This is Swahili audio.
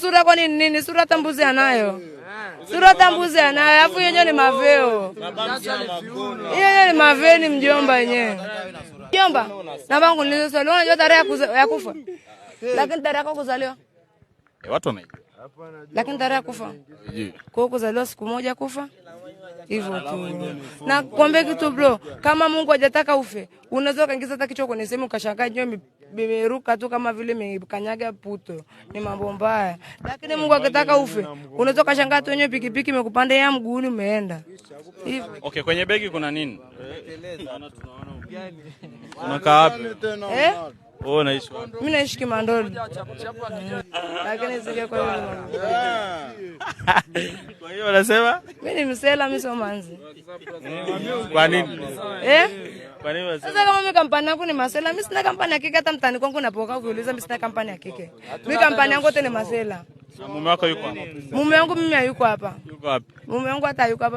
sura kwa nini? Sura tambuzi anayo. Sura tambuzi anayo. Alafu yenyewe ni maveo. Yenyewe ni maveni mjomba yenyewe. Mjomba, na bangu nilizaliwa unajua tarehe ya kufa. Lakini tarehe ya kuzaliwa. Watu wanajua. Lakini tarehe ya kufa. Kwa kuzaliwa siku moja kufa. Hivyo tu. Na kuambia kitu bro, kama Mungu hajataka ufe, unaweza kaingiza hata kichwa kwenye sehemu ukashangaa nyoa bimeruka tu kama vile imekanyaga puto. Ni mambo mbaya. Lakini Mungu akitaka ufe, unaweza kashangaa tu nyoa pikipiki imekupanda ya mguuni umeenda. Hivyo. Okay, kwenye begi kuna nini? Unakaa wapi? Oh, unaishi wapi? Mimi naishi Kimandoli. Lakini sije kwa hiyo. Kwa hiyo unasema? Mimi ni msela, mimi sio manzi. Kwa nini? Kwa nini unasema? Sasa kama mimi kampani yangu ni masela, mimi sina kampani ya kike, hata mtani kwangu napoka kuuliza mimi sina kampani ya kike. Mimi kampani yangu yote ni masela. Mume wako yuko hapa? Mume wangu mimi hayuko hapa. Yuko wapi? Mume wangu hata hayuko hapa.